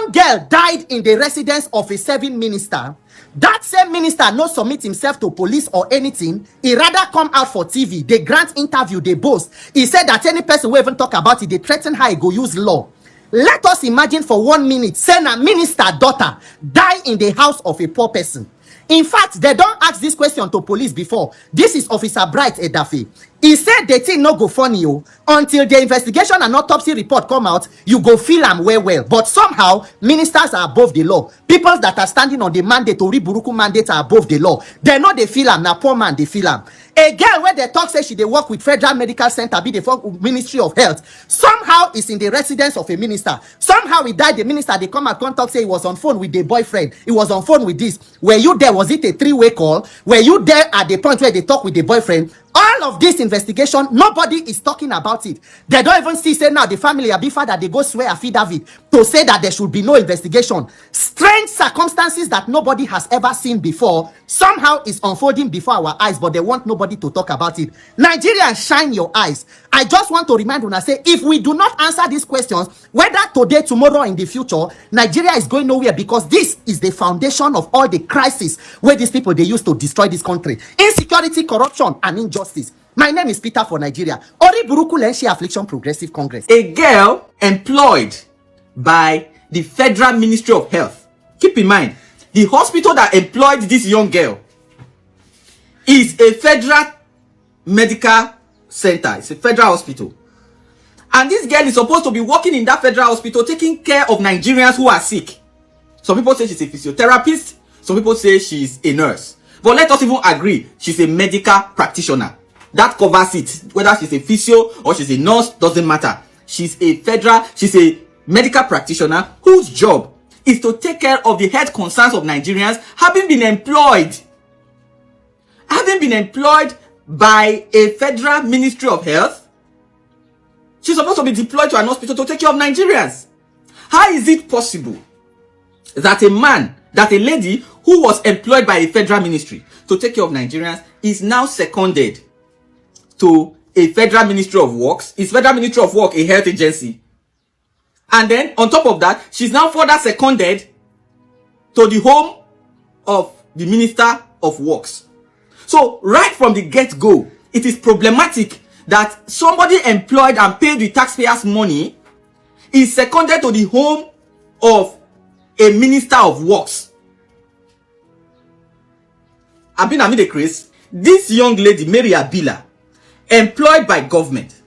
young girl died in the residence of a serving minister. That same minister no submit himself to police or anything. He rather come out for TV. They grant interview, they boast. He said that any person who even talk about it, they threaten her, he go use law. Let us imagine for 1 minute, say a minister daughter die in the house of a poor person. In fact, they don't ask this question to police before. This is Officer Bright Edafe. He said the thing no go funny you until the investigation and autopsy report come out. You go feel am well. But somehow ministers are above the law. People that are standing on the mandate or Buruku mandate are above the law. They know they feel am. Na poor man they feel am. A girl where they talk say she they work with Federal Medical Center, be the Ministry of Health. Somehow is in the residence of a minister. Somehow he died. The minister they come and contact say he was on phone with the boyfriend. He was on phone with this. Were you there? Was it a 3-way call? Were you there at the point where they talk with the boyfriend? All of this investigation, nobody is talking about it. They don't even see, say now the family Abifa that they go swear affidavit to say that there should be no investigation. Strange circumstances that nobody has ever seen before somehow is unfolding before our eyes, but they want nobody to talk about it. Nigerians, shine your eyes. I just want to remind una say, if we do not answer these questions, whether today, tomorrow, in the future, Nigeria is going nowhere, because this is the foundation of all the crises where these people they use to destroy this country. Insecurity, corruption, and injustice. My name is Peter for Nigeria. Ori Buruku Lenshi Affliction Progressive Congress. A girl employed by the Federal Ministry of Health. Keep in mind, the hospital that employed this young girl is a federal medical center. It's a federal hospital. And this girl is supposed to be working in that federal hospital, taking care of Nigerians who are sick. Some people say she's a physiotherapist. Some people say she's a nurse. But let us even agree, she's a medical practitioner. That covers it. Whether she's a physio or she's a nurse, doesn't matter. She's a medical practitioner whose job is to take care of the health concerns of Nigerians, having been employed by a Federal Ministry of Health. She's supposed to be deployed to an hospital to take care of Nigerians. How is it possible that a lady who was employed by a federal ministry to take care of Nigerians is now seconded to a Federal Ministry of Works? Is Federal Ministry of Work a health agency? And then on top of that, she's now further seconded to the home of the Minister of Works. So right from the get-go, it is problematic that somebody employed and paid with taxpayers' money is seconded to the home of a Minister of Works. I've been amid the craze. This young lady, Mary Habila, employed by government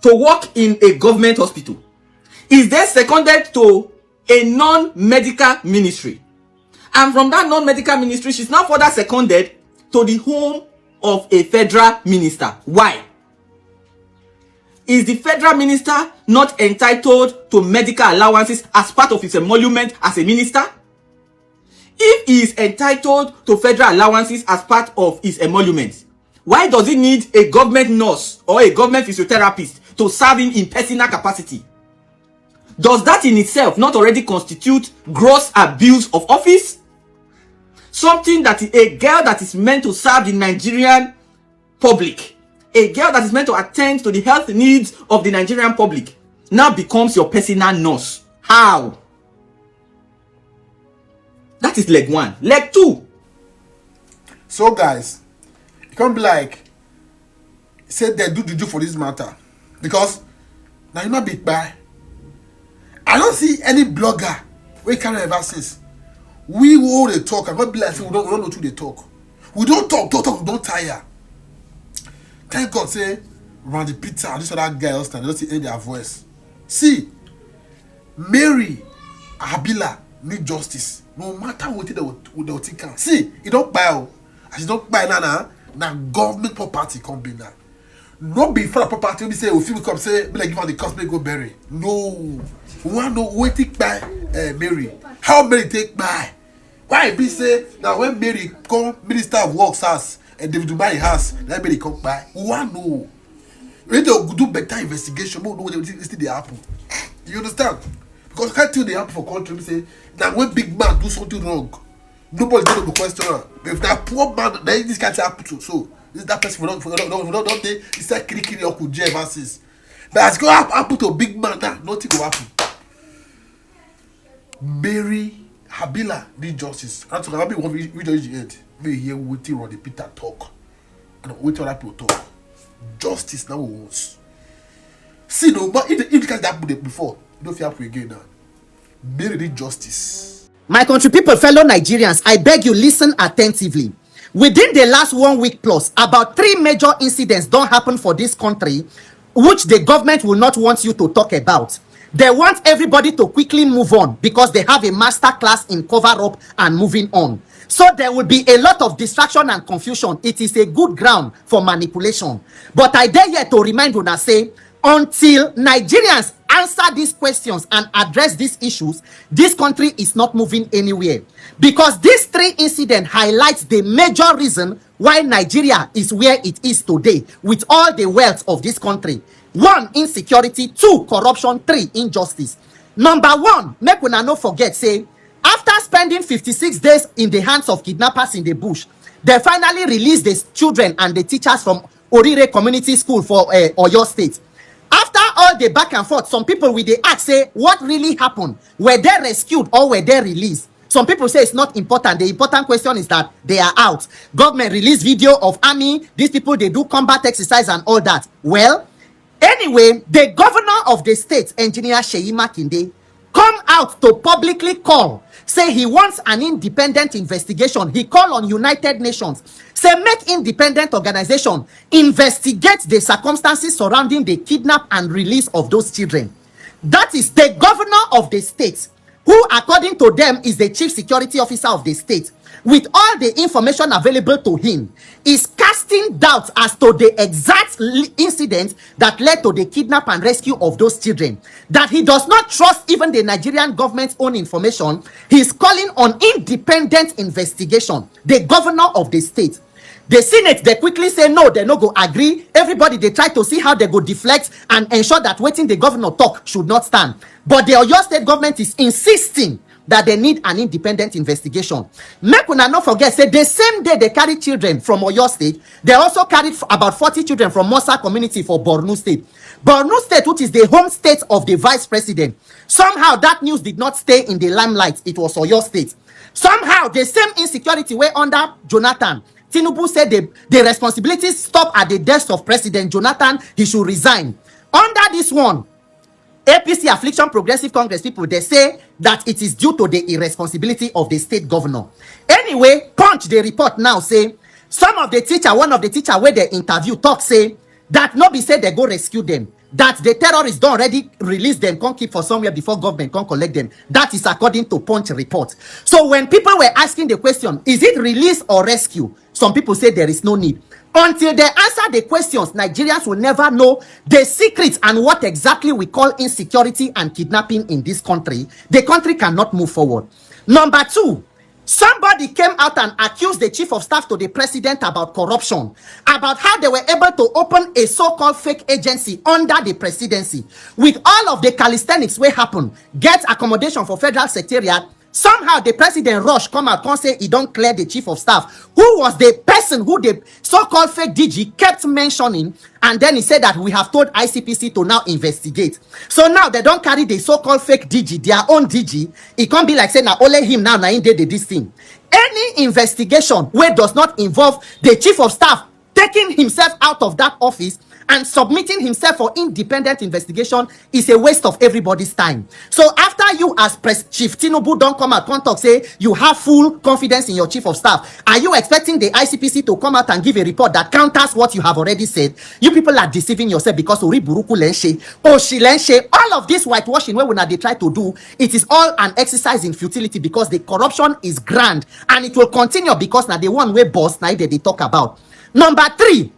to work in a government hospital, is then seconded to a non-medical ministry. And from that non-medical ministry, she's now further seconded to the home of a federal minister. Why? Is the federal minister not entitled to medical allowances as part of his emolument as a minister? If he is entitled to federal allowances as part of his emolument, why does he need a government nurse or a government physiotherapist to serve him in personal capacity? Does that in itself not already constitute gross abuse of office? Something that a girl that is meant to serve the Nigerian public, a girl that is meant to attend to the health needs of the Nigerian public, now becomes your personal nurse. How? That is leg one. Leg two. So guys, it can't be like say they do juju for this matter, because now you not big buy. I don't see any blogger we carry ever since. We all they talk. I'm not be like say we don't know who they talk. We don't talk, we don't tire. Thank God say Randy Peter and this other guy else they don't see their voice. See, Mary Habila need justice. No matter what they will think. See, you don't buy. As you don't buy now government property come be now. Not be for property. We say if you come say be like give her the cost, may go bury. No, we want to wait take buy Mary. How Mary take buy? Why be say now when Mary come Minister of Works house and David Dubai house, that Mary come buy. We want to know. We need to do better investigation. We know what they happen. You understand? Because can't tell the happen for country. We say now when big man do something wrong, nobody going to question her. But if that poor man, then this can't happen to. So this that person don't they start clicking your could versus. But as go happen to a big man, now nothing will happen. Mary Habila did justice. And to be one we judge the head. May hear waiting on the Peter talk. And wait other people talk. Justice now wants. See no, but if you can that before, don't fear again now. Mary did justice. My country people, fellow Nigerians, I beg you listen attentively. Within the last 1 week plus, about 3 major incidents don't happen for this country, which the government will not want you to talk about. They want everybody to quickly move on because they have a master class in cover up and moving on. So there will be a lot of distraction and confusion. It is a good ground for manipulation. But I dare here to remind you now, say, until Nigerians answer these questions and address these issues, this country is not moving anywhere. Because these 3 incidents highlight the major reason why Nigeria is where it is today with all the wealth of this country. 1, insecurity. 2, corruption. 3, injustice. Number 1, make una no forget, say, after spending 56 days in the hands of kidnappers in the bush, they finally released the children and the teachers from Orire Community School for Oyo State. After all the back and forth, some people with the ask say, what really happened? Were they rescued or were they released? Some people say it's not important. The important question is that they are out. Government released video of army. These people, they do combat exercise and all that. Well, anyway, the governor of the state, Engineer Seyi Makinde, come out to publicly call, say he wants an independent investigation. He called on United Nations, say make independent organization investigate the circumstances surrounding the kidnap and release of those children. That is the governor of the state, who according to them is the chief security officer of the state, with all the information available to him, is casting doubt as to the exact incident that led to the kidnap and rescue of those children. That he does not trust even the Nigerian government's own information. He is calling on independent investigation. The governor of the state. The Senate, they quickly say no, they no go agree. Everybody, they try to see how they go deflect and ensure that waiting the governor talk should not stand. But the Oyo State government is insisting that they need an independent investigation. Make una not forget, say the same day they carry children from Oyo State, they also carried about 40 children from Mosa community for Borno State. Borno State, which is the home state of the vice president. Somehow that news did not stay in the limelight. It was Oyo State. Somehow the same insecurity were under Jonathan. Tinubu said the responsibilities stop at the desk of President Jonathan. He should resign. Under this one, APC Affliction Progressive Congress people, they say that it is due to the irresponsibility of the state governor. Anyway, Punch the report now say some of the teacher, one of the teacher where they interview talk say that nobody said they go rescue them. That the terrorists don't already release them, can't keep for somewhere before government can't collect them. That is according to Punch report. So when people were asking the question, is it release or rescue? Some people say there is no need. Until they answer the questions, Nigerians will never know the secrets and what exactly we call insecurity and kidnapping in this country. The country cannot move forward. Number 2, somebody came out and accused the chief of staff to the president about corruption, about how they were able to open a so-called fake agency under the presidency with all of the calisthenics wey happen, get accommodation for federal secretariat. Somehow the president rush come out and say he don't clear the chief of staff, who was the person who the so-called fake DG kept mentioning, and then he said that we have told ICPC to now investigate. So now they don't carry the so-called fake DG, their own DG. It can't be like saying now only him now in did this thing. Any investigation where does not involve the chief of staff taking himself out of that office and submitting himself for independent investigation is a waste of everybody's time. So after you as Chief Tinubu don't come out and talk, say you have full confidence in your chief of staff, are you expecting the ICPC to come out and give a report that counters what you have already said? You people are deceiving yourself because Ori Buruku Lenshe, Oshi Lenshe, all of this whitewashing where when they try to do, it is all an exercise in futility because the corruption is grand and it will continue because now the one way boss now they talk about. Number 3,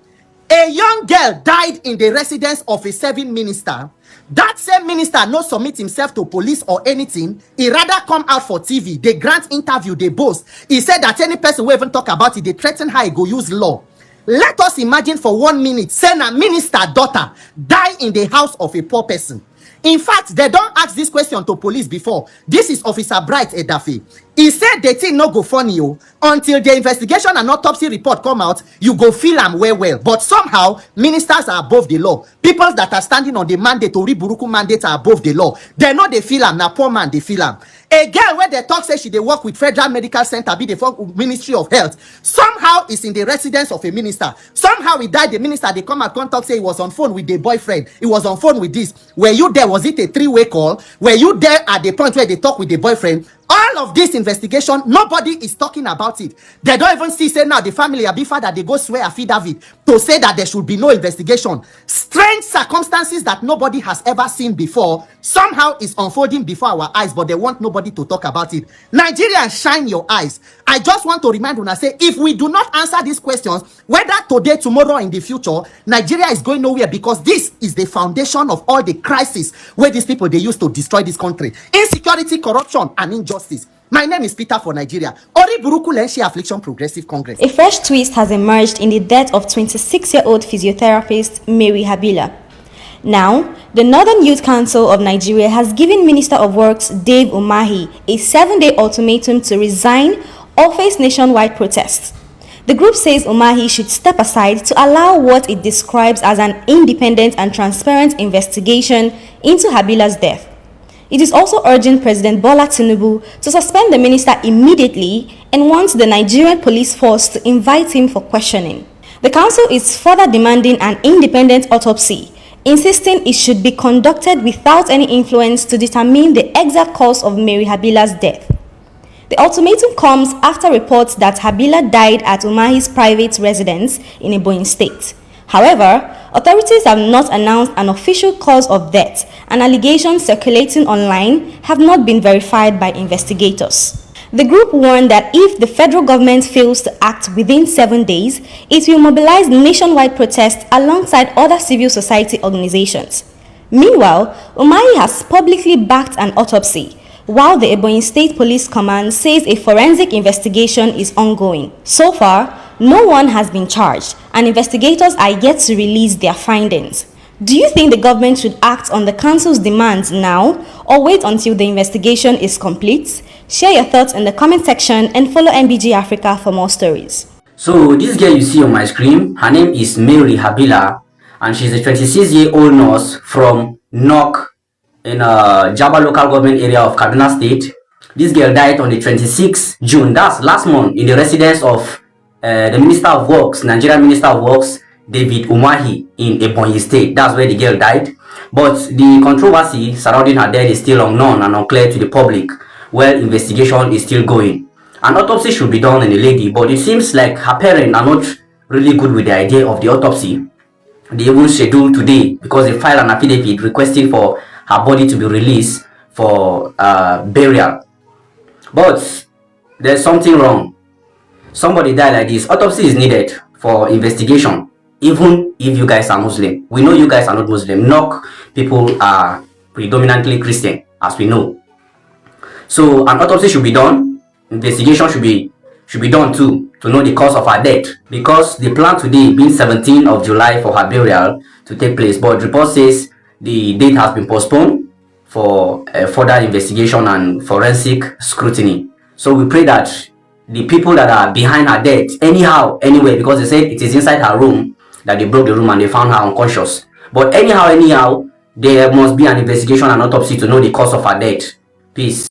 a young girl died in the residence of a serving minister. That same minister no submit himself to police or anything. He rather come out for TV. They grant interview, they boast. He said that any person who even talk about it, they threaten her, he go use law. Let us imagine for 1 minute, say a minister daughter die in the house of a poor person. In fact, they don't ask this question to police before. This is Officer Bright Edafe. He said the thing no go funny you until the investigation and autopsy report come out. You go feel them well. But somehow ministers are above the law. People that are standing on the mandate or Buruku mandate are above the law. They know they feel them. Now poor man they feel them. A girl where they talk say she dey work with Federal Medical Center, be the Ministry of Health, somehow is in the residence of a minister. Somehow he died. The minister they come and talk say he was on phone with the boyfriend. He was on phone with this. Were you there? Was it a three-way call? Were you there at the point where they talk with the boyfriend? All of this investigation, nobody is talking about it. They don't even see say now the family abi father they go swear affidavit to say that there should be no investigation. Strange circumstances that nobody has ever seen before somehow is unfolding before our eyes, but they want nobody to talk about it. Nigerians, shine your eyes. I just want to remind una say if we do not answer these questions, whether today, tomorrow, or in the future, Nigeria is going nowhere, because this is the foundation of all the crises where these people they use to destroy this country. Insecurity, corruption, and injustice. My name is Peter for Nigeria. Ori Buruku Lenshi Affliction Progressive Congress. A fresh twist has emerged in the death of 26-year-old physiotherapist Mary Habila. Now, the Northern Youth Council of Nigeria has given Minister of Works Dave Umahi a 7-day ultimatum to resign or face nationwide protests. The group says Umahi should step aside to allow what it describes as an independent and transparent investigation into Habila's death. It is also urging President Bola Tinubu to suspend the minister immediately and wants the Nigerian police force to invite him for questioning. The council is further demanding an independent autopsy, insisting it should be conducted without any influence to determine the exact cause of Mary Habila's death. The ultimatum comes after reports that Habila died at Umahi's private residence in Ebonyi State. However, authorities have not announced an official cause of death, and allegations circulating online have not been verified by investigators. The group warned that if the federal government fails to act within 7 days, it will mobilize nationwide protests alongside other civil society organizations. Meanwhile, Umahi has publicly backed an autopsy, while the Ebonyi State Police Command says a forensic investigation is ongoing. So far, no one has been charged, and investigators are yet to release their findings. Do you think the government should act on the council's demands now, or wait until the investigation is complete? Share your thoughts in the comment section and follow NBG Africa for more stories. So this girl you see on my screen, her name is Mary Habila, and she's a 26-year-old nurse from Nok in Jaba local government area of Kaduna State. This girl died on the 26th June, that's last month, in the residence of the Minister of Works, Nigerian Minister of Works, David Umahi, in Ebonyi State. That's where the girl died. But the controversy surrounding her death is still unknown and unclear to the public, where investigation is still going. An autopsy should be done on the lady, but it seems like her parents are not really good with the idea of the autopsy. They even scheduled today because they filed an affidavit requesting for her body to be released for burial. But there's something wrong. Somebody died like this. Autopsy is needed for investigation, even if you guys are Muslim. We know you guys are not Muslim. Nok people are predominantly Christian, as we know. So an autopsy should be done. Investigation should be done too, to know the cause of her death, because the plan today being 17th of July for her burial to take place, but report says the date has been postponed for further investigation and forensic scrutiny. So we pray that the people that are behind her death, anyhow, anyway, because they said it is inside her room that they broke the room and they found her unconscious. But anyhow, there must be an investigation and autopsy to know the cause of her death. Peace.